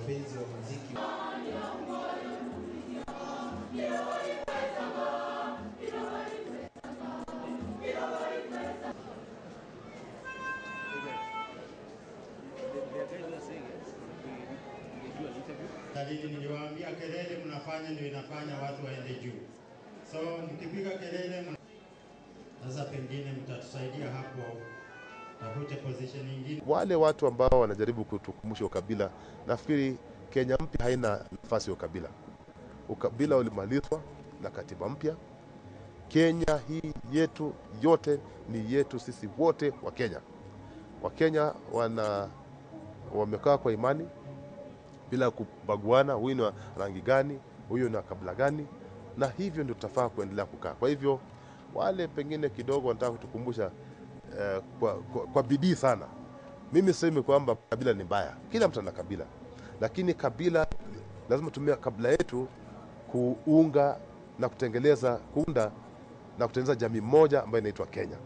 wapenzi wa muziki. Niliwaambia kelele mnafanya ndio inafanya watu waende juu. So mkipiga kelele sasa pengine mtatusaidia hapo tafute position nyingine. Wale watu ambao wanajaribu kutukumbusha ukabila, nafikiri Kenya mpya haina nafasi ya ukabila. Ukabila ulimalizwa na katiba mpya. Kenya hii yetu yote ni yetu sisi wote wa Kenya. Wakenya wamekaa kwa imani bila kubaguana, huyu ni rangi gani, huyu ni kabila gani, na hivyo ndio tutafaa kuendelea kukaa. Kwa hivyo wale pengine kidogo wanataka kutukumbusha kwa bidii sana. Mimi sisemi kwamba kabila ni mbaya. Kila mtu ana kabila. Lakini kabila lazima tumia kabila yetu kuunda na kutengeneza jamii moja ambayo inaitwa Kenya.